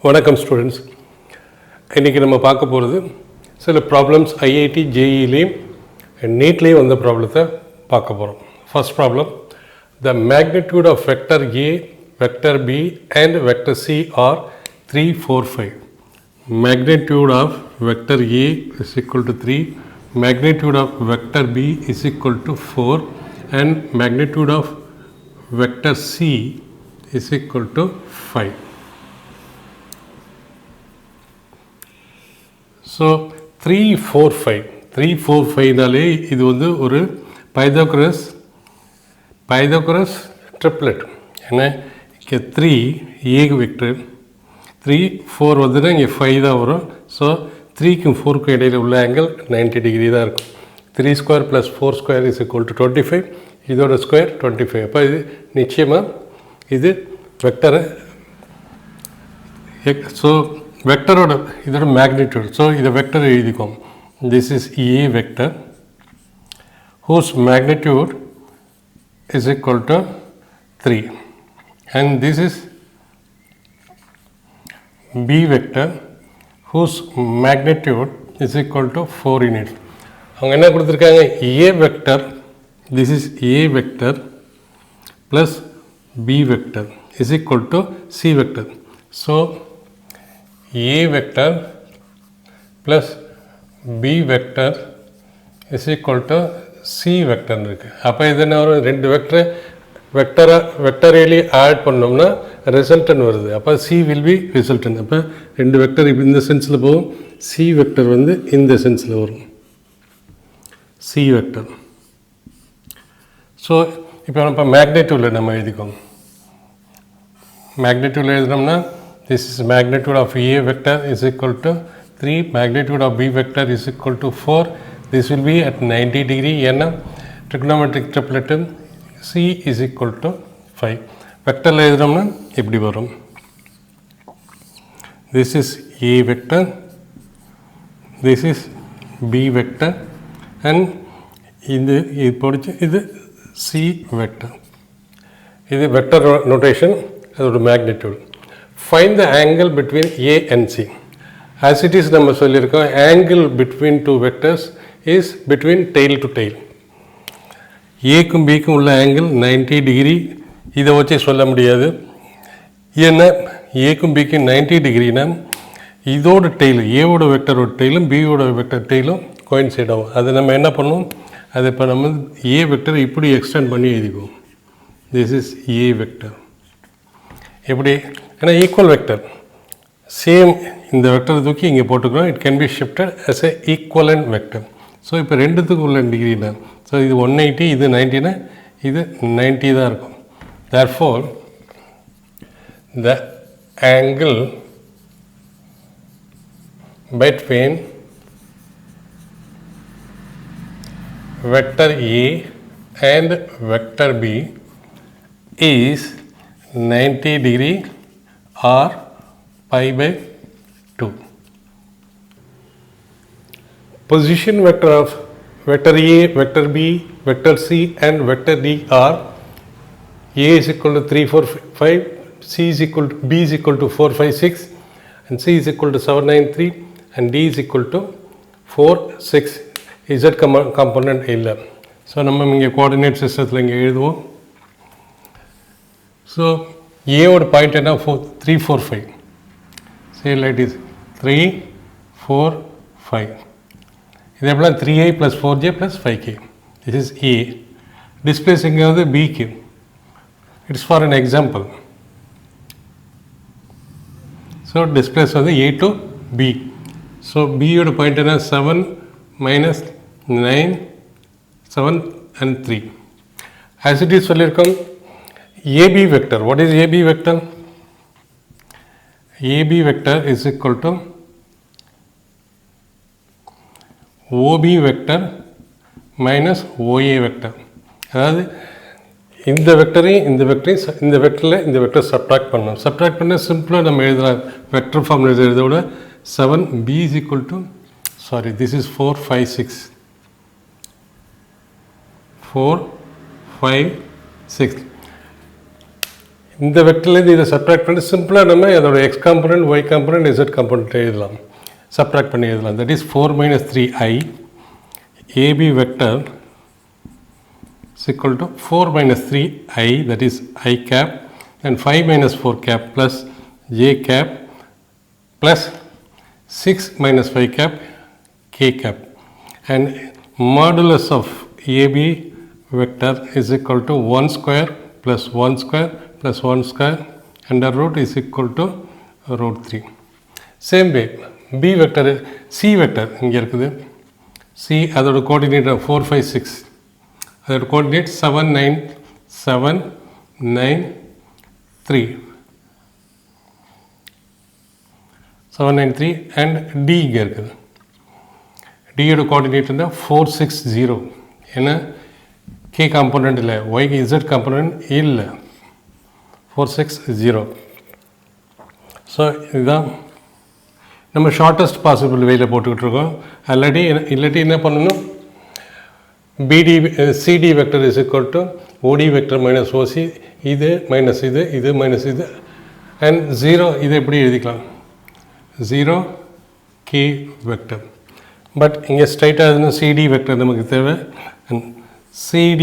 வணக்கம் ஸ்டூடெண்ட்ஸ். இன்றைக்கி நம்ம பார்க்க போகிறது சில ப்ராப்ளம்ஸ் ஐஐடி ஜேஇலையும் நீட்லேயும் வந்த ப்ராப்ளத்தை பார்க்க போகிறோம். First problem, the magnitude of vector A, vector B and vector C are 3, 4, 5. Magnitude of vector A is equal to 3, magnitude of vector B is equal to 4 and magnitude of vector C is equal to 5. So 3, 4, 5 3, 4, 5 நாலே இது வந்து ஒரு பைதோகரஸ் triplet. ஏன்னா இங்கே 3 ஏ vector, 3, 4 வந்துன்னா இங்கே 5 தான் வரும். ஸோ 3க்கும் 4க்கும் இடையில் உள்ள ஆங்கிள் 90 டிகிரி தான் இருக்கும். 3 square plus 4 square is equal to 25. இதோட ஸ்கொயர் 25. அப்போ இது நிச்சயமாக இது வெக்டரை, ஸோ வெக்டரோட இதோட மேக்னிடியூட். ஸோ இதை வெக்டர் எழுதிக்கும். This is A vector whose magnitude is equal to 3 and this is B vector whose magnitude is equal to 4 units. அவங்க என்ன கொடுத்துருக்காங்க, A vector, this is A vector plus B vector is equal to C vector. So A vector plus B vector is equal to C vector இருக்குது. அப்போ இது என்ன வரும், ரெண்டு வெக்டரையிலே add பண்ணோம்னா ரிசல்டன் வருது. அப்போ சி வில் பி ரிசல்டன். அப்போ ரெண்டு வெக்டர் இப்போ இந்த சென்ஸில் போகும், சி வெக்டர் வந்து இந்த சென்ஸில் வரும், சி வெக்டர். ஸோ இப்போ நம்ம மேக்னிடியூடில் நம்ம எழுதிக்கோங்க. மேக்னிடியூடில் எழுதினோம்னா this is magnitude of A vector is equal to 3, magnitude of B vector is equal to 4. This will be at 90 degree. ஏன்னா trigonometric triplet C is equal to 5. வெக்டரில் எழுதுனோம்னா இப்படி வரும். This is A vector, this is B vector and இது பொடிச்சு இது C vector. இது vector notation, அதோட magnitude. Find the angle between A and C. As it is நம்ம சொல்லியிருக்கோம், angle between two vectors is between tail to tail. ஏக்கும் பிக்கும் உள்ள ஆங்கிள் 90 டிகிரி. இதை வச்சே சொல்ல முடியாது. ஏன்னா ஏக்கும் பிக்கும் 90 டிகிரினா இதோட டெய்லு, ஏவோட வெக்டரோட டெய்லும் பியோட வெக்டர் டெய்லும் கோயின்சைட் ஆகும். அது நம்ம என்ன பண்ணுவோம், அது இப்போ நம்ம ஏ வெக்டர் இப்படி எக்ஸ்டெண்ட் பண்ணி எழுதிக்குவோம். This is A vector. எப்படி, ஏன்னா ஈக்குவல் வெக்டர் சேம் இந்த வெக்டரை தூக்கி இங்கே போட்டுக்கிறோம். It can be shifted as a equivalent vector. So இப்போ ரெண்டுத்துக்கு உள்ள டிகிரினா, ஸோ இது 180, இது 90னா இது 90 தான் இருக்கும். Therefore the angle between vector A and vector B is 90 degree or pi by 2. Position vector of vector A, vector B, vector C and vector D are A is equal to 3, 4, 5, C is equal to, B is equal to 4, 5, 6 and C is equal to 7, 9, 3 and D is equal to 4, 6. Z component இல்லை. So நம்ம இங்கே coordinate சிஸ்டத்தில் இங்கே எழுதுவோம். So ஏவோட point என்ன, 3, 4, 5. சே light is 3, 4, 5. இது எப்படின்னா 3i + 4j + 5k. This is A. Displace இங்கே வந்து Bக்கு. It's for an example. So displace வந்து A to B. So B யோட பாயிண்ட் என்ன, 7, -9, 7 and 3. As it is சொல்லியிருக்கோம், AB vector. What is AB vector? AB vector is equal to OB vector minus OA vector. அதாவது இந்த வெக்டரையும் இந்த வெக்டரில் இந்த vector subtract பண்ணணும். சப்ட்ராக்ட் பண்ண சிம்பிளாக நம்ம எழுதலாம். வெக்டர் ஃபார்மில் எழுதுறத விட 7B is equal to, sorry, this is 4, 5, 6. 4, 5, 6. இந்த வெக்டர்லேருந்து இதை சப்ட்ராக்ட் பண்ணி சிம்பிளாக நம்ம அதோட x component y component z component எழுதலாம், சப்ட்ராக்ட் பண்ணி எழுதலாம். That is 4 minus 3i AB vector is equal to 4 minus 3i, that is I cap, and 5 minus 4 cap plus j cap plus 6 minus 5 cap k cap, and modulus of AB vector is equal to 1 square plus 1 square plus 1 square under root is equal to root 3. Same way B vector, C vector இங்கே இருக்குது, C அதோட coordinate 4 5 6, அதோட coordinate 7 9 7 9 3 7 9 3 and D இங்கே இருக்குது. D யோட coordinate இருந்தால் 4 6 0, ஏன்னா K component இல்லை, Y Z காம்பனண்ட் இல்லை, 4 6 0. ஸோ இதுதான் நம்ம ஷார்ட்டஸ்ட் பாசிபிள் வேயில் போட்டுக்கிட்டு இருக்கோம். இல்லாட்டி என்ன பண்ணணும், BD CD vector is equal to OD vector minus OC, இது மைனஸ் இது மைனஸ் இது அண்ட் 0, இதை எப்படி எழுதிக்கலாம் 0 K வெக்டர். பட் இங்கே ஸ்ட்ரைட்டாக இருந்தால் CD வெக்டர் நமக்கு தேவை. And CD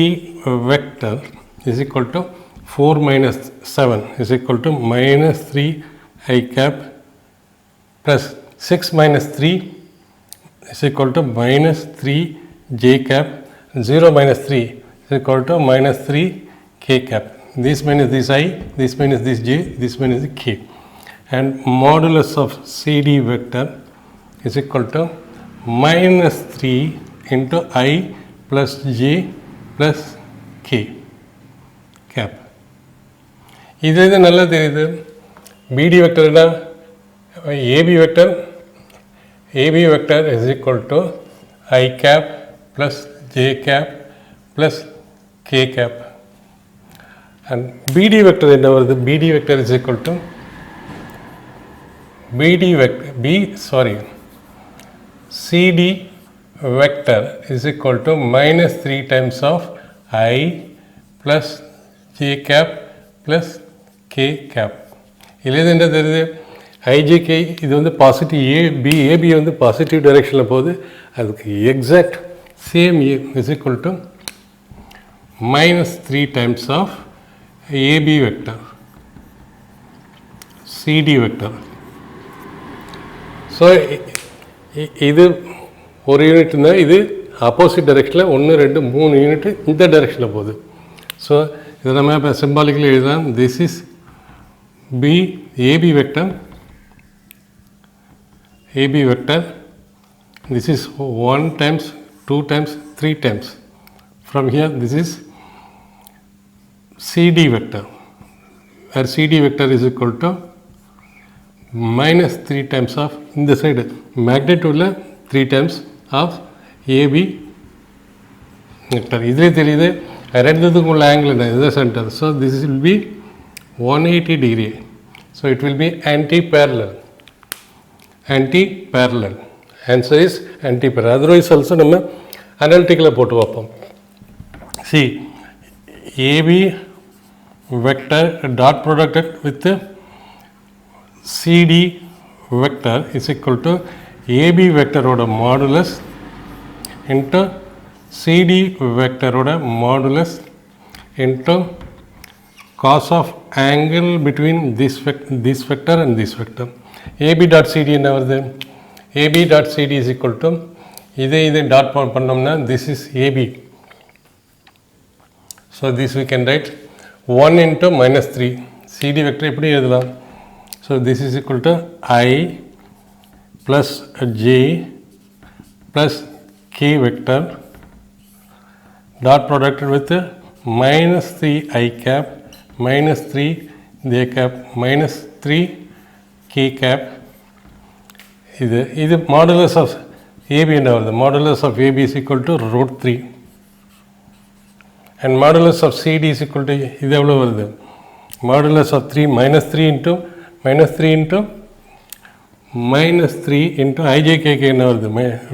vector is equal to 4 minus 7 is equal to minus 3 I cap plus 6 minus 3 is equal to minus 3 j cap, 0 minus 3 is equal to minus 3 k cap. This minus this I, this minus this j, this minus the k. And modulus of CD vector is equal to minus 3 into I plus j plus k cap. இது நல்லா தெரியுது. BD வெக்டர்னா AB vector is equal to I cap plus j cap plus k cap, and BD vector என்ன வருது, BD vector is equal to CD vector is equal to minus 3 times of I plus j cap plus k cap. இதில் என்ன தெரியுது, IJK இது வந்து positive, AB வந்து positive டைரெக்ஷனில் போகுது, அதுக்கு exact same is equal to minus 3 times of AB vector CD vector. So இது ஒரு யூனிட்னா இது ஆப்போசிட் டைரெக்ஷனில் 1 2 3 யூனிட் இந்த டைரெக்ஷனில் போகுது. ஸோ இதை நம்ம இப்போ சிம்பாலிக்கலி எழுதலாம். This is AB vector, this is 1 times 2 times 3 times. From here this is CD vector, where CD vector is equal to minus 3 times of in the side magnitude 3 times of AB vector. இதிலே தெரியுது ரெண்டுத்துக்கும் உள்ள angle இது centre. So this will be 180 degree. So it will be anti-parallel. Answer is anti-parallel. Otherwise also நம்ம analytically போட்டு வைப்போம். See, AB vector dot product with CD vector is equal to AB vector oda modulus into CD vector oda modulus into cos of angle between this vector and this vector. AB dot CD என்ன வருது, AB dot CD is equal to இதை dot பண்ணோம்னா this is AB. So this we can write 1 into minus 3. CD vector எப்படி எழுதலாம், so this is equal to I plus J plus K vector dot product with minus 3 I cap minus 3 j cap minus 3 k cap. இது modulus of AB என்ன வருது, modulus of AB is equal to root 3 and modulus of CD is equal to இது எவ்வளோ வருது, modulus of 3 minus 3 into IJKK என்ன வருது,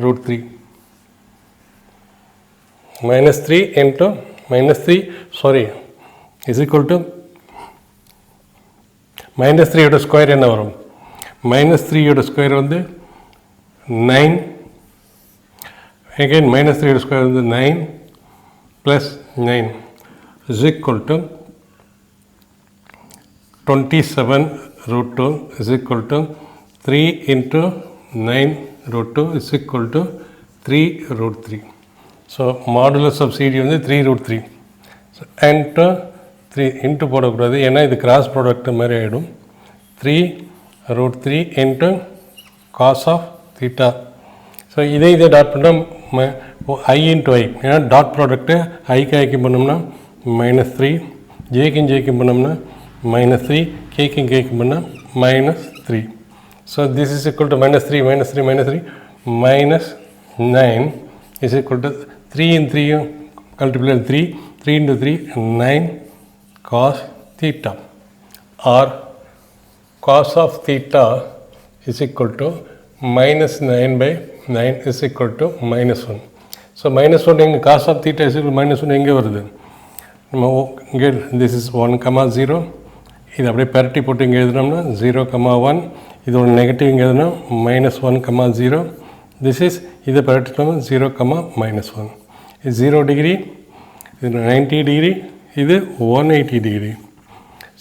root 3 minus 3 into minus 3 sorry is equal to minus த்ரீயோட square என்ன வரும்? மைனஸ் த்ரீயோட ஸ்கொயர் வந்து 9. again minus 3 square வந்து 9 plus 9 is equal to 27 root 2 is equal to 3 into 9 root 2 is equal to 3 root 3. So modulus of CD வந்து 3 root 3. So into 3 into போடக்கூடாது ஏன்னா இது கிராஸ் ப்ராடக்ட் மாதிரி ஆகிடும். 3 root 3 into cos of theta. So இதே dot பண்ணால் ஐ into ஐ, ஏன்னா dot product ஐக்கு ஐக்கு பண்ணோம்னா -3, ஜேக்கும் பண்ணோம்னா -3, கேக்கும் பண்ணால் -3. So this is equal to -3 -9 is equal to 3 in 3 multiply 3 into 3 9 cos theta, or cos of theta is equal to -9/9 is equal to -1. So -1 எங்கே cos of theta is equal to -1 எங்கே வருது? நம்ம இங்கே this is 1, 0. இது அப்படியே பரட்டி போட்டு இங்கே எழுதுனோம்னா 0, 1. இதோட நெகட்டிவ் இங்கே எழுதுனா -1, 0. திஸ் இஸ் இதை பரட்டிட்டோம்னா 0, -1. இது 0 டிகிரி, இது 90 டிகிரி, இது 180 டிகிரி.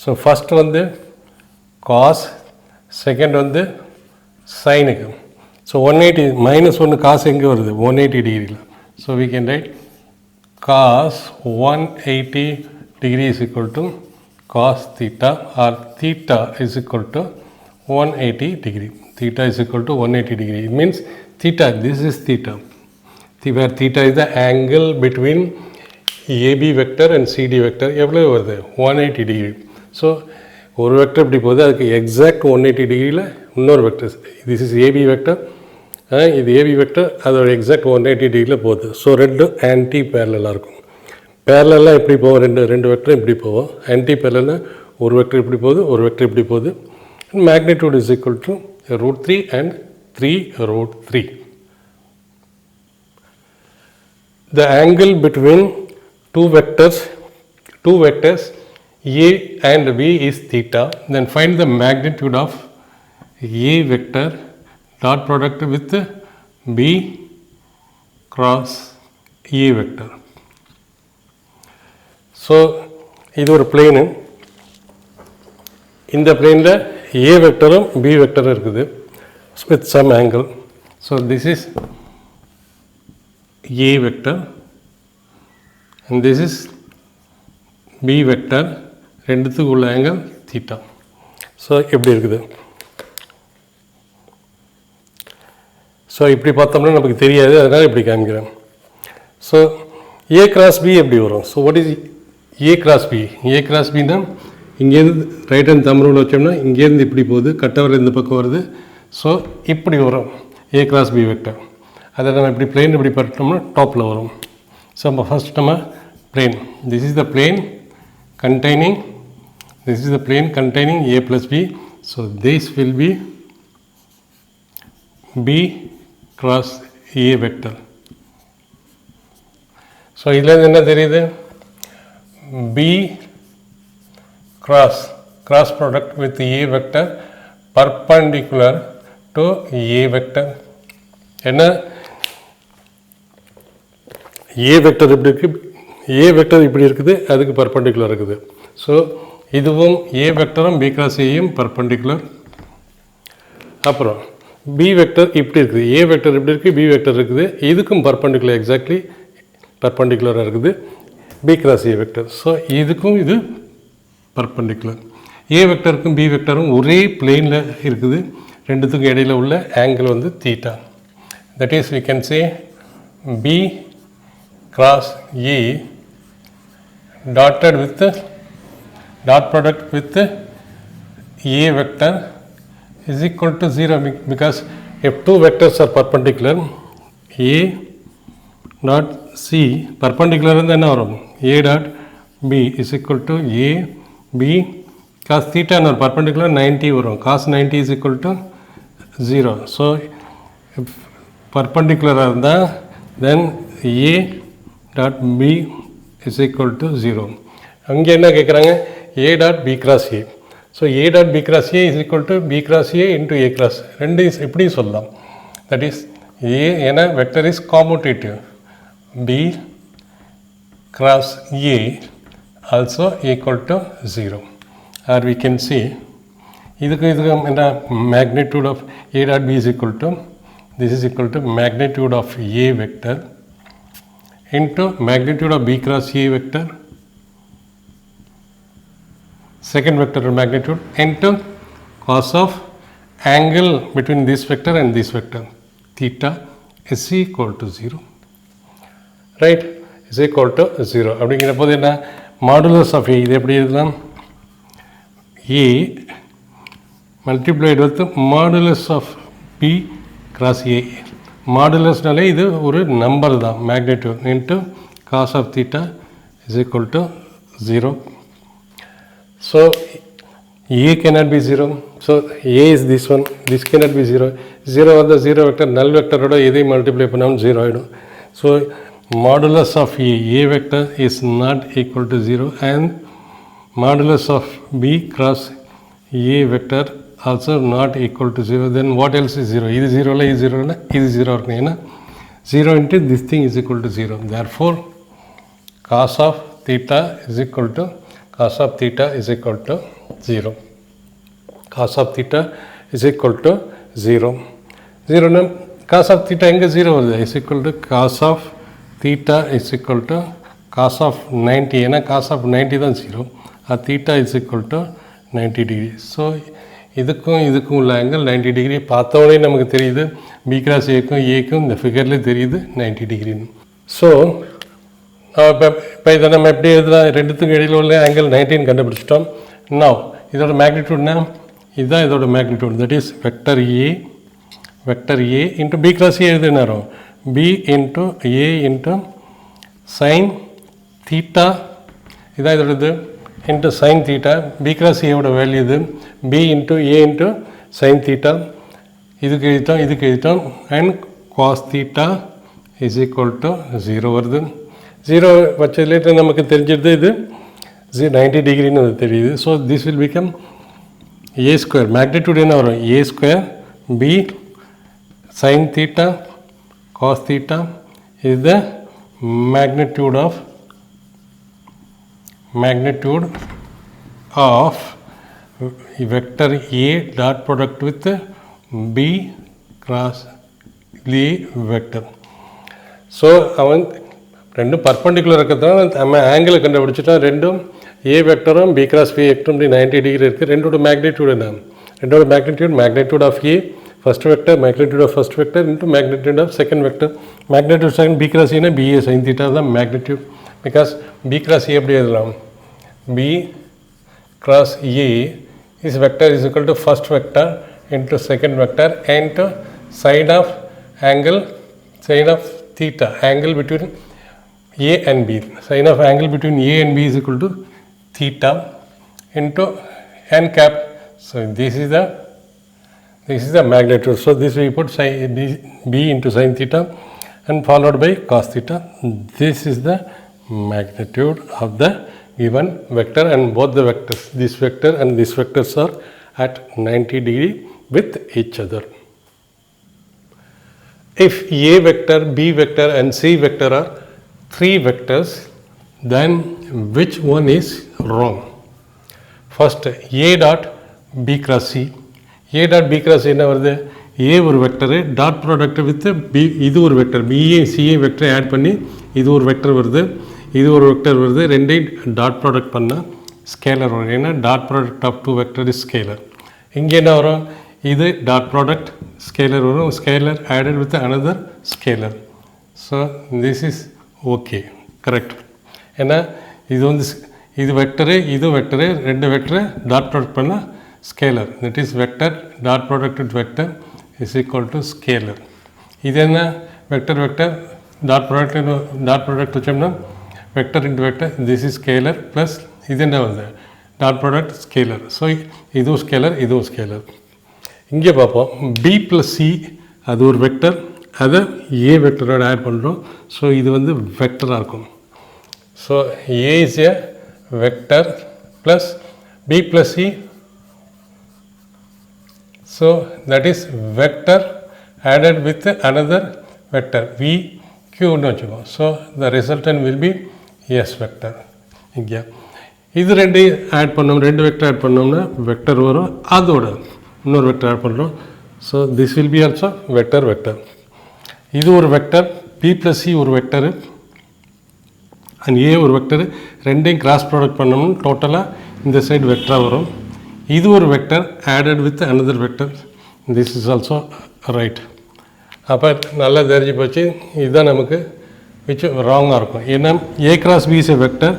ஸோ ஃபஸ்ட் வந்து காஸ், செகண்ட் வந்து சைனுக்கு. ஸோ 180 -1 காசு எங்கே வருது? 180 டிகிரியில். So we can write cos 180 degree is equal to cos theta, or theta is equal to 180 degree. Theta is equal to 180 degree. It means theta, this is theta. Where theta is the angle between AB vector and CD vector. எவ்வளோ வருது? 180 degree. So ஒரு vector இப்படி போகுது, அதுக்கு exact 180 டிகிரியில் இன்னொரு vector. This is AB vector, இது AB vector, அதோட எக்ஸாக்ட் 180 டிகிரியில் போகுது. ஸோ ரெண்டு ஆன்டி பேரலாக இருக்கும். பேரலாக எப்படி போகும்? ரெண்டு வெக்டர் இப்படி போகும். ஆன்டி பேரலாக ஒரு வெக்டர் இப்படி போகுது, ஒரு வெக்டர் இப்படி போகுது. Magnitude is equal to √3 and 3√3. The angle between two vectors A and B is theta. Then find the magnitude of A vector dot product with B cross A vector. So இது ஒரு plane. இந்த பிளேனில் A வெக்டரும் B வெக்டரும் இருக்குது with some angle. So this is A vector and this is B vector. ரெண்டுத்துக்கு உள்ள angle theta. So எப்படி இருக்குது? So இப்படி பார்த்தோம்னா நமக்கு தெரியாது, அதனால் இப்படி காமிக்கிறேன். ஸோ A cross B எப்படி வரும்? So what is A cross B? A cross Bனா இங்கேருந்து ரைட் ஹேண்ட் தம் ரூல் வச்சோம்னா இங்கேருந்து இப்படி போகுது, கட்டவர் இந்த பக்கம் வருது. ஸோ இப்படி வரும் A cross B வெக்டர். அதை நம்ம இப்படி பிளேன் இப்படி பட்டோம்னா டாப்பில் வரும். ஸோ நம்ம ஃபஸ்ட் நம்ம plane, this is the plane containing, this is the plane containing A plus B. So this will be B cross A vector. So இதில் என்ன தெரியுது? B cross product with A vector perpendicular to A vector. என்ன A vector எப்படி இருக்கு? A vector இப்படி இருக்குது, அதுக்கு perpendicular இருக்குது. ஸோ இதுவும் A வெக்டரும் B கிராஸ் ஏயும் பர்பண்டிகுலர். அப்புறம் B வெக்டர் இப்படி இருக்குது, A வெக்டர் இப்படி இருக்குது, B வெக்டர் இருக்குது, இதுக்கும் பர்பண்டிகுலர், எக்ஸாக்ட்லி பர்பண்டிகுலராக இருக்குது B cross A vector. So இதுக்கும் இது பர்பண்டிகுலர். A வெக்டருக்கும் B வெக்டரும் ஒரே பிளேனில் இருக்குது, ரெண்டுத்துக்கும் இடையில் உள்ள ஆங்கிள் வந்து theta. That is we can say B cross A dotted with dot product with A vector is equal to 0, because if two vectors are perpendicular, A dot C perpendicular and then A dot B is equal to A B cos theta and perpendicular 90 varum, cos 90 is equal to 0. So if perpendicular irundha, then A dot B is equal to 0. அங்கே என்ன கேட்குறாங்க? A dot B cross A. So A dot B cross A is equal to B cross A into A cross ரெண்டு இப்படியும் சொல்லலாம். That is A என vector is commutative B cross A also equal to 0. Or we can see இதுக்கு என்ன magnitude of A dot B is equal to this is equal to magnitude of A vector into magnitude of B cross A vector, second vector magnitude, into cos of angle between this vector and this vector, theta is equal to 0, right, is equal to 0. அப்படிங்கிற போது என்ன modulus of A இது எப்படி எழுதலாம் A multiplied with modulus of B cross A. மாடுலஸ்னாலே இது ஒரு number தான் magnitude into cos of theta is equal to 0. So A cannot be 0. So A is this one, this cannot be 0. 0 வந்து 0 vector நல் வெக்டரோட எதையும் multiply பண்ணாலும் 0 ஆகிடும். So modulus of A vector is not equal to 0 and modulus of B cross A vector also not equal to 0. Then what else is 0? This 0 la, this 0 la, this 0 irukku. 0 into this thing is equal to 0. Therefore, cos of theta is equal to 0. Cos of theta is equal to 0. 0 na cos of theta enga 0 varudhu is equal to cos of theta is equal to cos of 90. Ena cos of 90 தான் 0. Theta is equal to 90 degree. So இதுக்கும் உள்ள angle 90 degree. பார்த்தோடனே நமக்கு தெரியுது B cross ஏக்கும் இந்த ஃபிகர்லேயே தெரியுது 90 டிகிரின்னு. So இப்போ இதை நம்ம எப்படி எழுதலாம், ரெண்டுத்துக்கும் இடையில் உள்ள ஆங்கிள் 90 கண்டுபிடிச்சிட்டோம். நவ் இதோட மேக்னிடியூட்னா இதுதான் இதோட magnitude. That is vector A into B cross A எழுதுனாரோ B into A into sine theta இதான் இதோட இது into sin theta. B cross A ஓட வேல்யூ இது B into A into sin theta. இதுக்கு எழுதிட்டோம் and cos theta is equal to 0 வருது. 0 வச்சதுலேருந்து நமக்கு தெரிஞ்சிருது இது 90 டிகிரின்னு தெரியுது. So this will become A square. Magnitude என்ன வரும் A square B sin theta cos theta is the magnitude of vector A dot product with B cross A vector. So அவன் ரெண்டும் perpendicular இருக்கிறதுனால நம்ம ஆங்கிளை கண்டுபிடிச்சிட்டோம். ரெண்டும் ஏ வெக்டரும் பி கிராஸ் பி வெக்டரும் 90 டிகிரி இருக்குது. ரெண்டோட மேக்னிடியூட் என்ன, ரெண்டோட magnitude of A first vector, magnitude of first vector into magnitude of second vector. Magnitude second B cross ஏன்னா பிஏ சைன் தீட்டா தான் magnitude. Because B cross A எப்படி எழுதலாம், B cross A is vector is equal to first vector into second vector into sine of theta, angle between A and B. Sine of angle between A and B is equal to theta into n cap. So this is the magnitude. So this we put B into sine theta and followed by cos theta. This is the magnitude of the given vector, and both the vectors, this vector and this vectors, are at 90 degree with each other. If A vector, B vector and C vector are three vectors, then which one is wrong? First, A dot B cross C. A dot B cross C என்ன வருது, A ஒரு vector dot product with B, இது ஒரு vector BA CA வெக்டரை add பண்ணி இது ஒரு vector வருது, இது ஒரு வெக்டர் வருது. ரெண்டையும் டாட் ப்ராடக்ட் பண்ணால் ஸ்கேலர் வரும். ஏன்னா dot product of two vector is scalar. இங்கே என்ன வரும், இது டாட் ப்ராடக்ட் ஸ்கேலர் வரும், scalar added with another scalar. So this is okay, correct. ஏன்னா இது வந்து இது வெக்டரு இது வெக்டரு, ரெண்டு வெக்டரை டாட் ப்ராடக்ட் பண்ணால் scalar. That is vector dot product with vector is equal to scalar. இது என்ன வெக்டர் டாட் ப்ராடக்ட் வச்சோம்னா vector into vector, this is scalar plus இது என்ன வந்து டாட் ப்ராடக்ட் ஸ்கேலர். ஸோ இதுவும் ஸ்கேலர் இதுவும் ஸ்கேலர். இங்கே பார்ப்போம் பி ப்ளஸ் சி, அது ஒரு வெக்டர், அதை ஏ வெக்டரோட ஆட் பண்ணுறோம். ஸோ இது வந்து வெக்டராக இருக்கும். So A is A vector plus B plus C So that is vector added with another vector v q ன்னு வச்சுக்கோம். So the resultant will be s vector. இங்கே இது ரெண்டையும் ஆட் பண்ணோம், ரெண்டு வெக்டர் ஆட் பண்ணோம்னா வெக்டர் வரும், அதோட இன்னொரு வெக்டர் ஆட் பண்ணுறோம். So this will B also vector vector. இது ஒரு வெக்டர், பி ப்ளஸ் சி ஒரு வெக்டரு அண்ட் ஏ ஒரு வெக்டரு, ரெண்டையும் கிராஸ் ப்ராடக்ட் பண்ணோம்னா டோட்டலாக இந்த சைடு வெக்டராக வரும். இது ஒரு vector added with another vector, this is also right. அப்போ நல்லா தெரிஞ்சு போச்சு, இதுதான் நமக்கு விச் ராங்காக இருக்கும். ஏன்னா A cross B is a vector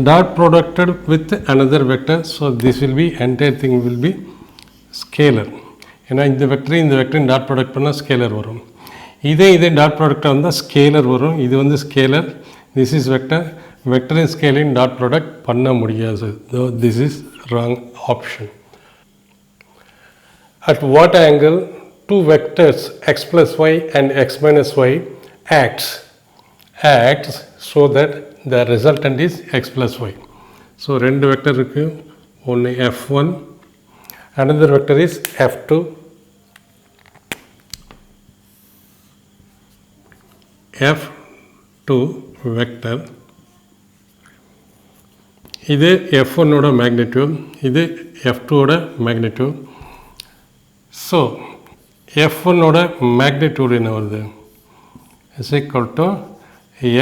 dot producted with another vector, so this will be entire thing will be scalar. ஏன்னா இந்த வெக்டரையும் இந்த வெக்டரையும் டாட் ப்ராடக்ட் பண்ணால் ஸ்கேலர் வரும். இதே டாட் ப்ராடக்டாக வந்தால் ஸ்கேலர் வரும். இது வந்து ஸ்கேலர், திஸ் இஸ் வெக்டர். வெக்டரின் ஸ்கேலின் டாட் ப்ராடக்ட் பண்ண முடியாது. This is wrong option. At what angle two vectors x plus y and x minus y acts so that the resultant is x plus y. So ரெண்டு vector இருக்கு, ஒன்று f1, another vector is f2. f2 vector, இது f1 ஓட magnitude, இது f2 ஓட magnitude. So f1 ஓட magnitude என்ன வருது, is equal to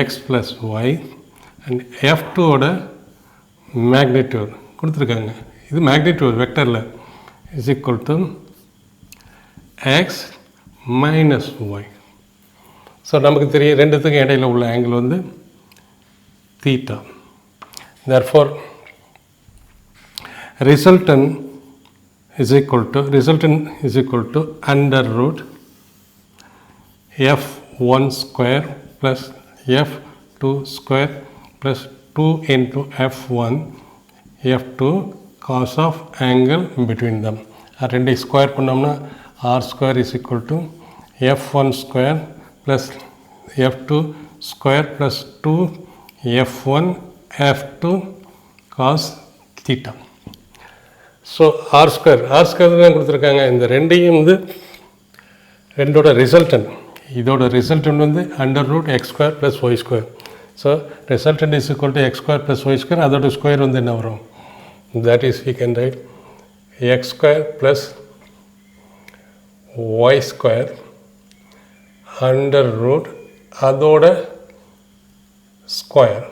X plus Y, and f2 ஓட மேக்னிடியூட் கொடுத்துருக்காங்க, இது மேக்னிடியூட் வெக்டரில், is equal to X minus Y. ஸோ நமக்கு தெரியும் ரெண்டுத்துக்கும் இடையில் உள்ள ஆங்கிள் வந்து theta. Therefore resultant is equal to under root f1 square plus f2 square plus 2 into f1 f2 cos of angle between them. ரெண்டை ஸ்கொயர் பண்ணோம்னா r square is equal to f1 square plus f2 square plus 2 f1 f2 cos theta. So R square தான் கொடுத்துருக்காங்க. இந்த ரெண்டையும் வந்து ரெண்டோட resultant, இதோட resultant வந்து under root X square plus Y square. So resultant is equal to X square plus Y square, அதோட square வந்து என்ன வரும், that is we can write X square plus Y square under root அதோட square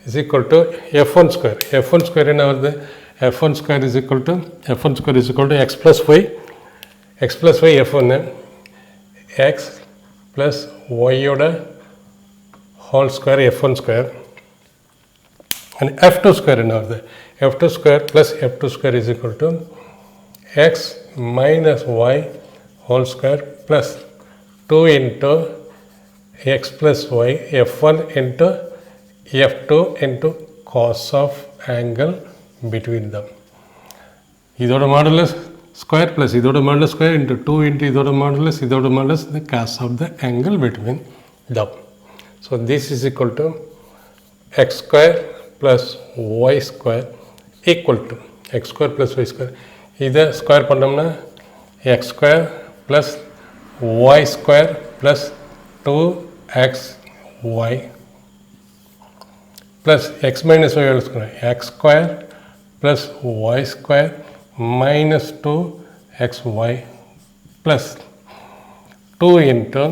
is equal to f1 square. f1 square என்ன வருது, f1 square is equal to x plus y f1 x plus y oda whole square f1 square and f2 square என்ன வருது, f2 square plus f2 square is equal to x minus y whole square plus 2 into x plus y f1 into f2 into cos of angle between them. இதோட modulus square plus இதோட modulus square into 2 into இதோட modulus the cos of the angle between them. So this is equal to x square plus y square equal to x square plus y square. இதை square பண்ணோம்னா x square plus y square plus 2xy plus x minus y whole square, x square plus y square minus 2xy plus 2 into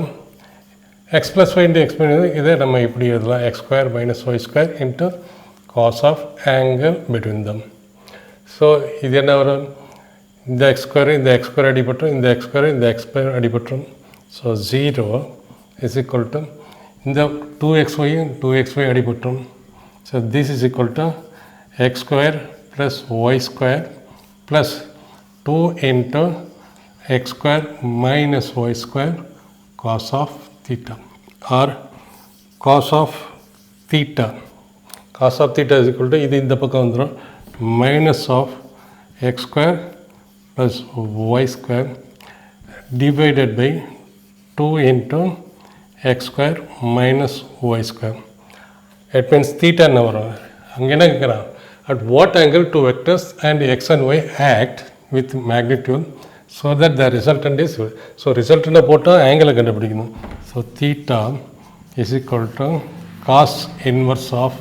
x plus y into x minus y, இதை நம்ம இப்படி எழுதலாம் x square minus y square into cos of angle between them. So இது என்ன வரும், இந்த x square அடிபட்டுரும், இந்த x square அடிபட்டுரும். ஸோ 0 is equal to இந்த 2xy அடிபட்டுரும். So this is equal to x square plus y square plus 2 into x square minus y square cos of theta or cos of theta. Cos of theta is equal to இது இந்த பக்கம் வந்துடும் minus of x square plus y square divided by 2 into x square minus y square. It means theta என்ன வரும், அங்கே என்ன கேட்குறான், at what angle two vectors and x and y act with magnitude so that the resultant is, so resultant போட்டால் ஆங்கிளை கண்டுபிடிக்கணும். So theta is equal to cos inverse of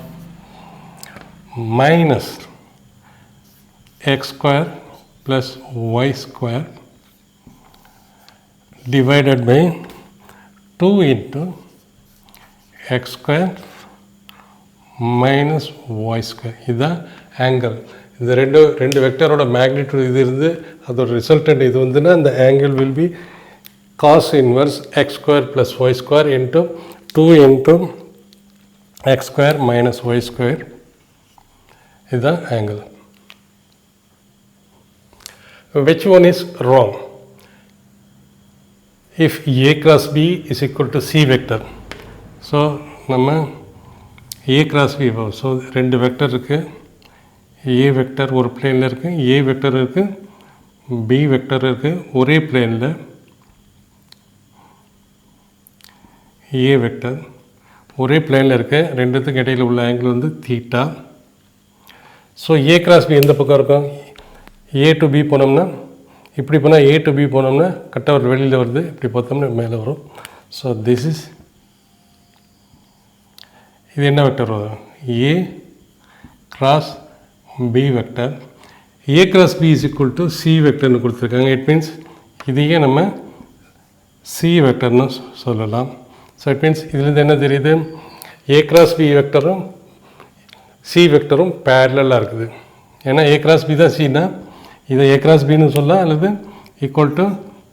minus x square plus y square divided by 2 into x square minus y square. இதுதான் angle. இந்த ரெண்டு வெக்டரோட magnitude இது இருந்து அதோட resultant இது வந்துன்னா அந்த angle will be cos inverse x square plus y square into 2 into x square minus y square. இதுதான் angle. Which one is wrong? If a cross b is equal to c vector, so நம்ம a cross b, so ரெண்டு vector இருக்குது. a vector ஒரு பிளேனில் இருக்குது, a vector இருக்குது, b vector இருக்குது. ஒரே பிளேனில் a வெக்டர் ஒரே பிளேனில் இருக்குது. ரெண்டுத்துக்கு இடையில் உள்ள ஆங்கிள் வந்து theta. So a cross b எந்த பக்கம் இருக்கும்? a to b போனோம்னா இப்படி போனால் a to b போனோம்னா கரெக்டாக ஒரு வெளியில் வருது, இப்படி பார்த்தோம்னா மேலே வரும். ஸோ திஸ் இஸ், இது என்ன வெக்டர் வரும்? a cross b vector. a cross b is equal to c வெக்டர்னு கொடுத்துருக்காங்க. இட் மீன்ஸ் இதையே நம்ம c வெக்டர்னு சொல்லலாம். ஸோ இட் மீன்ஸ் இதுலேருந்து என்ன தெரியுது? a கிராஸ் b வெக்டரும் c வெக்டரும் பேரலாக இருக்குது. ஏன்னா a கிராஸ் b தான் cனா இதை a கிராஸ் bன்னு சொல்லலாம், அல்லது ஈக்குவல் டு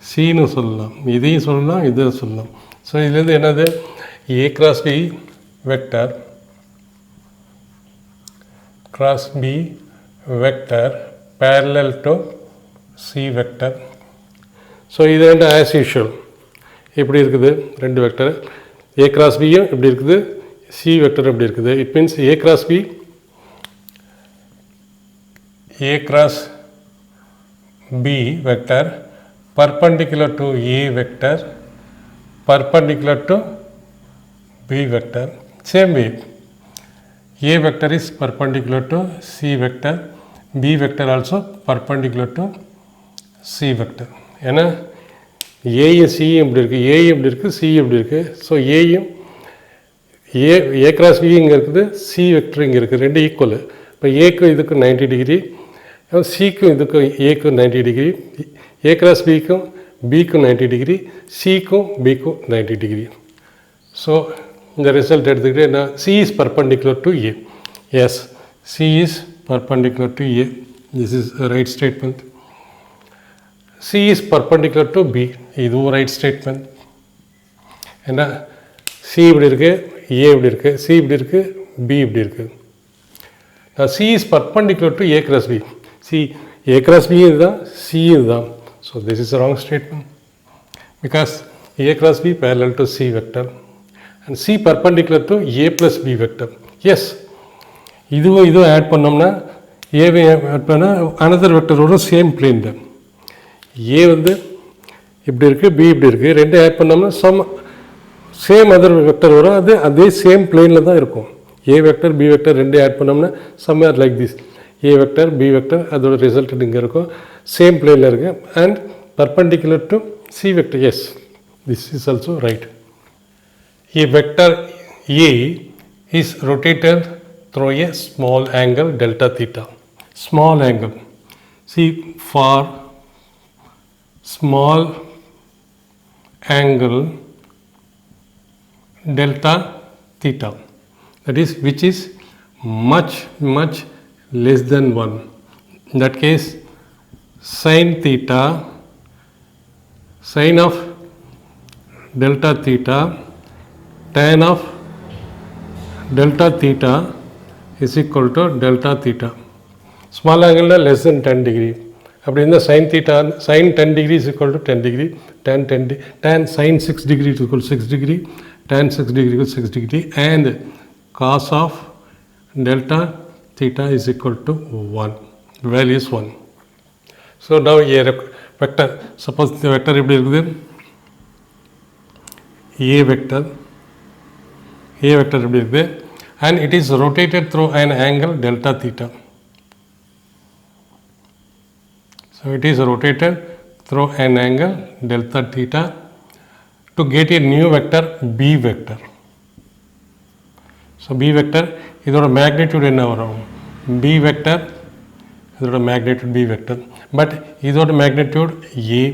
cன்னு சொல்லலாம். இதையும் சொல்லலாம், இதையும் சொல்லலாம். ஸோ இதுலேருந்து என்னது? a cross b vector cross b vector parallel to c vector. So இது ரெண்டு as usual இப்படி இருக்குது. ரெண்டு வெக்டர் a cross bயும் இப்படி இருக்குது, c வெக்டர் இப்படி இருக்குது. It means a cross b, a cross b vector perpendicular to a vector perpendicular to b vector. Same way, a vector is perpendicular to c vector, b vector also perpendicular to c vector. ஏன்னா ஏயும் சியும் இப்படி இருக்குது, ஏயும் இப்படி இருக்குது, சியும் இப்படி இருக்குது. So ஏயும் ஏ கிராஸ் பி இங்கே இருக்குது, சி வெக்டர் இங்கே இருக்குது, ரெண்டு ஈக்குவல். இப்போ ஏக்கும் இதுக்கும் 90 டிகிரி, சிக்கும் இதுக்கும் ஏக்கும் 90 டிகிரி, ஏ கிராஸ் பிக்கும் பிக்கும் 90 டிகிரி, சிக்கும் பிக்கும் 90 டிகிரி. ஸோ இந்த ரிசல்ட் எடுத்துக்கிட்டு என்ன? C is perpendicular to A. Yes, C is perpendicular to A. This is right statement. C is perpendicular to B, இதுவும் ரைட் ஸ்டேட்மெண்ட். ஏன்னா சி இப்படி இருக்குது, ஏ இப்படி இருக்குது, சி இப்படி இருக்குது, பி இப்படி இருக்குது. C is perpendicular to A cross B. C A cross B இதுதான், சி இதுதான். So this is wrong statement because A cross B parallel to C vector and C perpendicular to A plus B vector. Yes, இதுவும் add பண்ணோம்னா ஏவை add பண்ணால் another வெக்டரோட same plane தான். ஏ வந்து இப்படி இருக்குது, பி இப்படி இருக்குது, ரெண்டு ஆட் பண்ணோம்னா சேம் அதர் வெக்டர் வரும். அதே சேம் பிளேனில் தான் இருக்கும். ஏ வெக்டர் பி வெக்டர் ரெண்டு ஆட் பண்ணோம்னா somewhere like this. A vector B vector அதோட ரிசல்ட் இங்கே இருக்கும், சேம் பிளேனில் இருக்குது and perpendicular to C vector. Yes, this is also right. A vector A is rotated through a small angle delta theta. Small angle. See, for small angle delta theta, that is which is much less than 1. In that case, sin theta, sin of delta theta, tan of delta theta is equal to delta theta. Small angle less than 10 degree. அப்படி இருந்தால் sin theta, sin 10 degree is equal to 10 degree, tan sin 6 degree is equal to 6 degree, tan 6 degree equal to 6 degree, and cos of delta theta is equal to 1. Value is 1. So now a vector, suppose the vector எப்படி இருக்குது? A vector எப்படி இருக்குது and it is rotated through an angle delta theta. So it is rotated through an angle delta theta to get a new vector b vector. So b vector இதோட magnitude என்ன வரும்? b vector இதோட magnitude b vector, but இதோட magnitude a.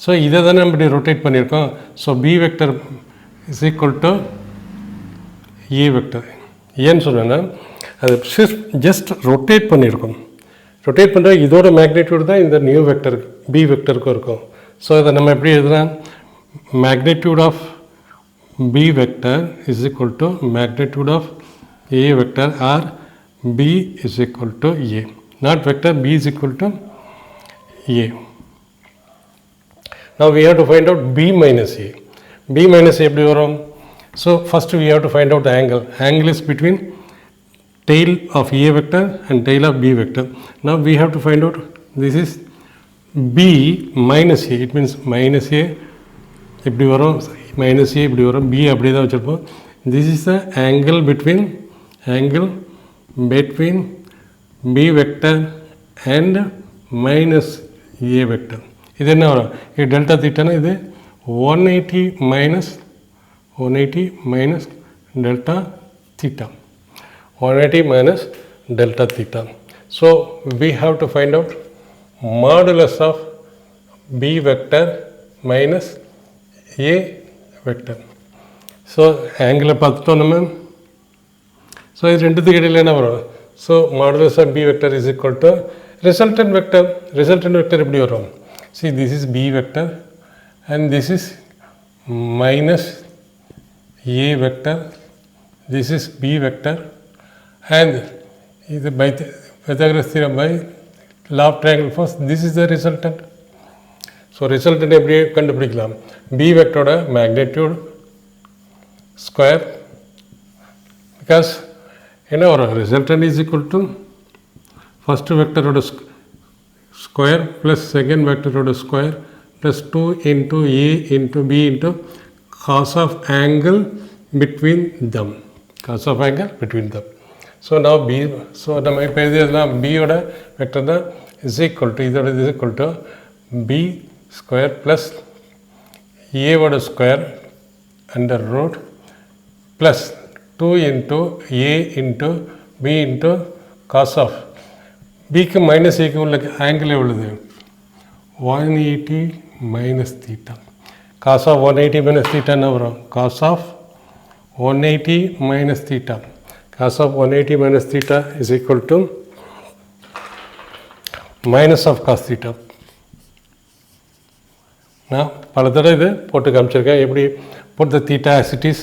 So இதை தானே நம்ம இப்படி rotate பண்ணியிருக்கோம். So b vector is equal to a vector. ஏன்னு சொன்னேன்னா அது ஜஸ்ட் ரொட்டேட் பண்ணியிருக்கோம். ரொட்டேட் பண்ணுற இதோட மேக்னிடியூட் தான் இந்த நியூ வெக்டருக்கு பி வெக்டருக்கும் இருக்கும். ஸோ இதை நம்ம எப்படி எழுதலாம்? Magnitude of B vector is equal to magnitude of A vector or B is equal to A, not vector B is equal to A. Now we have to find out b minus a. b minus a எப்படி வரும்? So first we have to find out the angle. Angle is between tail of a vector and tail of b vector. Now we have to find out, this is b minus a, it means minus a இப்படி வரும், minus a இப்படி வரும், b அப்படி தான் வச்சுருப்போம். This is the angle between b vector and minus a vector. இது என்ன வரும்? இது டெல்டா தீட்டானா இது 180 minus delta theta. 180 minus delta theta. So we have to find out modulus of b vector minus a vector. So angle பார்த்துட்டோம் நம்ம. So இது ரெண்டுத்துக்கு இடையில் என்ன வரும்? So modulus of b vector is equal to resultant vector. Resultant vector எப்படி வரும்? See, this is b vector and this is minus a vector, this is b vector, and இது by Pythagoras theorem by law of triangle force, this is the resultant. So resultant எப்படி கண்டுபிடிக்கலாம்? b vector magnitude square, because என்ன வரும்? resultant is equal to first vector square plus second vector square plus 2 into a into b into cos of angle between them. Cos of angle between them. So now b, so நம்ம இப்போ எழுதியதுலாம் b ஓட vector தான் is equal to, இதோட is equal to b square plus a ஓட square under root plus 2 into a into b into cos of bக்கு minus ஏக்கு உள்ள ஆங்கிள் எவ்வளவு? 180 minus theta. Cos of 180 minus theta என்ன வரும்? Cos of 180 minus theta. Cos of 180 minus theta is equal to minus of cos theta. நான் பல தடவை இது போட்டு காமிச்சிருக்கேன். எப்படி போட்டு தீட்டா as it is.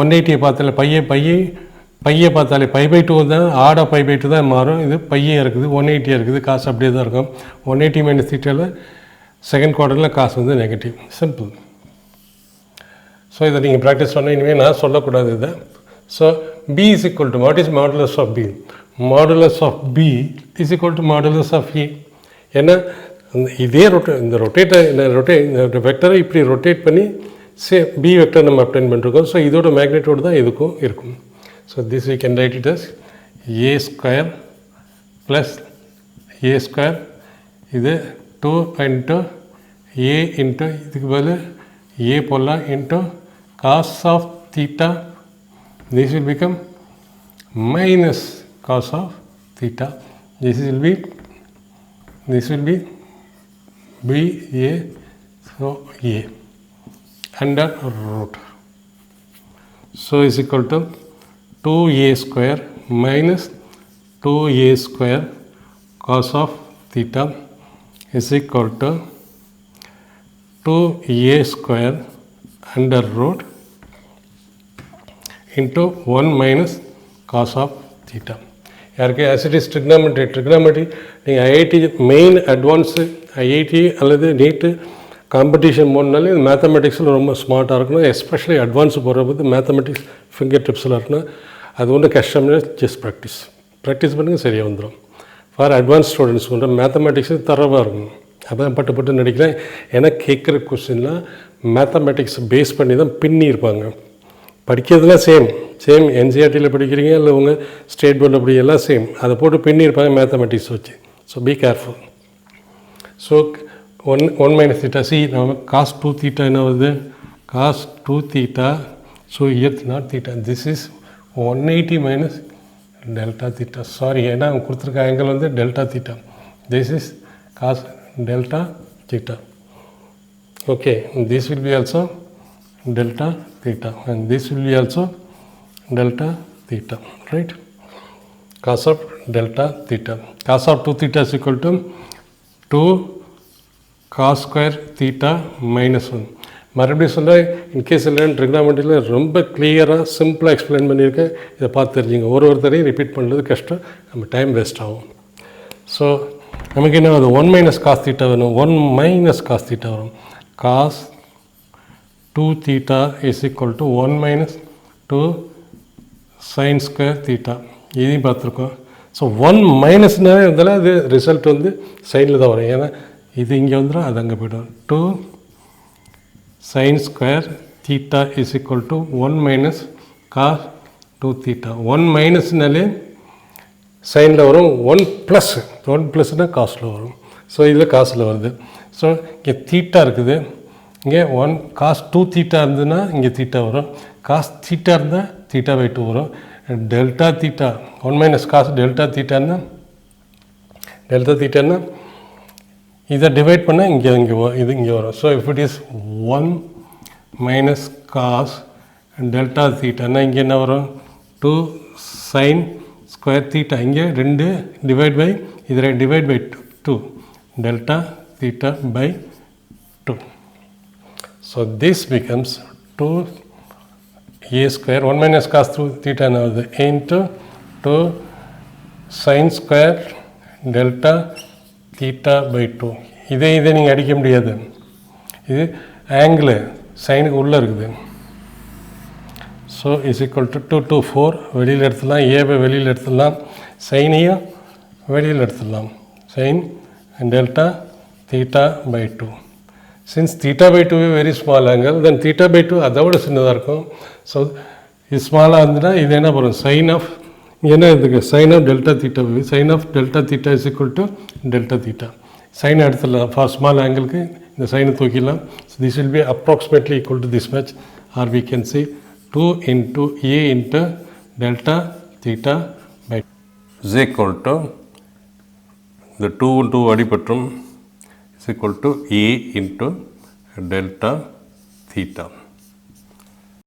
180 பார்த்தால பையை பார்த்தாலே π/2 தான், ஆட் ஆஃப் π/2 தான் மாறும். இது பையே இருக்குது, 180 இருக்குது, காசு அப்படியே தான் இருக்கும். 180 மைனஸ் தீட்டாவில் செகண்ட் குவார்ட்டரில் காசு வந்து நெகட்டிவ். சிம்பிள். ஸோ இதை நீங்கள் ப்ராக்டிஸ் பண்ண, இனிமேல் நான் சொல்லக்கூடாது இதை. So b is equal to, what is modulus of b? Modulus of b is equal to modulus of a. ஏன்னா இதே இந்த வெக்டரை இப்படி ரொட்டேட் பண்ணி b வெக்டர் நம்ம அப்டைன் பண்ணிருக்கோம். ஸோ இதோட மேக்னிடியூட் தான் இதுக்கும் இருக்கும். So this we can write it as a square plus a square, இது 2 into a into இதுக்கு பதில் a போடலாம் into cos of theta. This will become minus cos of theta. This will be b a, so a under root. So is equal to 2a square minus 2a square cos of theta is equal to 2a square under root into 1 minus cos of theta. யாருக்கு as it is trigonometry நீங்கள் IIT main advance IIT அல்லது நீட்டு competition போனாலே இந்த மேத்தமெட்டிக்ஸில் ரொம்ப ஸ்மார்ட்டாக இருக்கணும். Especially advance போகிறபோது mathematics finger டிப்ஸில் இருக்கணும். அது ஒன்றும் கஷ்டம்னா ஜஸ்ட் ப்ராக்டிஸ் பண்ணுங்கள், சரியாக வந்துடும். ஃபார் அட்வான்ஸ் ஸ்டூடெண்ட்ஸ் பண்ணுற மேத்தமெட்டிக்ஸு தரவாக இருக்கணும். அப்போ பட்டு நடிக்கிறேன். ஏன்னா கேட்குற கொஸ்டின்லாம் மேத்தமெட்டிக்ஸ் பேஸ் பண்ணி தான் பின்னி இருப்பாங்க. படிக்கிறதுலாம் சேம் என்சிஆர்டியில் படிக்கிறீங்க இல்லை உங்கள் ஸ்டேட் போர்டில் அப்படி எல்லாம் சேம். அதை போட்டு பின்னி இருப்பாங்க மேத்தமெட்டிக்ஸ் வச்சு. So be careful. So 1 minus theta. See, now cos 2 theta என்ன வருது? Cos 2 theta. So here not theta. This is 180 minus delta theta. Sorry, ஏன்னா கொடுத்துருக்க ஆங்கிள் வந்து delta theta. This is cos delta theta. Okay, this will be also delta theta, and this will be also delta theta, right? Cos of delta theta. Cos of 2 theta is equal to 2 cos square theta minus 1. மறுபடியும் சொல்ல in case இல்லைன்னு ட்ரிக்னாமெட்ரியில் ரொம்ப கிளியராக சிம்பிளாக explain பண்ணியிருக்கேன். இதை பார்த்து தெரிஞ்சுங்க. ஒருத்தரையும் ரிப்பீட் பண்ணுறது கஷ்டம், நம்ம டைம் வேஸ்ட் ஆகும். ஸோ நமக்கு என்ன வருது? 1 minus cos theta வேணும். 1 minus cos theta வரும். Cos 2 theta is equal to 1 minus 2 sin square theta. இதையும் பார்த்துருக்கோம். ஸோ 1 மைனஸ்னாலே இருந்தாலும் அது ரிசல்ட் வந்து சைனில் தான் வரும். ஏன்னா இது இங்கே வந்துடும், அது அங்கே போய்டும். 2 sin square theta is equal to 1 minus cos 2 theta. 1 மைனஸ்னாலே சைனில் வரும். 1 ப்ளஸ்னால் காசில் வரும். ஸோ இதில் காசில் வருது. ஸோ இங்கே தீட்டா இருக்குது, இங்கே 1 cos 2 theta இருந்ததுன்னா இங்கே தீட்டா வரும். cos theta இருந்தால் theta by 2 வரும். Delta theta 1 minus cos delta தீட்டான்னா இதை டிவைட் பண்ணால் இங்கே இது இங்கே வரும். So if it is 1 minus cos delta தீட்டான்னா இங்கே என்ன வரும்? 2 sin square theta. இங்கே 2 டிவைட் பை இதில் divide by 2 delta theta by 2. So this becomes 2a square 1 minus cos 2 theta என்ன வருது? into 2 sin square delta theta by 2. இதை நீங்கள் அடிக்க முடியாது. இது ஆங்கிள் சைனுக்கு உள்ளே இருக்குது. So is equal to 2 to 4 வெளியில் எடுத்துடலாம். ஏவை வெளியில் எடுத்துடலாம், சைனையும் வெளியில் எடுத்துடலாம். Sine delta theta by 2. Since theta by 2 is very small angle, then theta by 2 அதை விட சின்னதாக இருக்கும். ஸோ இது ஸ்மாலாக இருந்துன்னா இது என்ன வரும்? சைன் ஆஃப் என்ன இதுக்கு sine of delta theta. Sine of delta theta is equal to delta theta. சைனை எடுத்துடலாம். ஃபார் ஸ்மால் ஆங்கிளுக்கு இந்த சைனை தூக்கிடலாம். So this will be approximately equal to this much, or we can see 2 into a into delta theta by is equal to the 2 into அடிபற்றும் is equal to a into delta theta.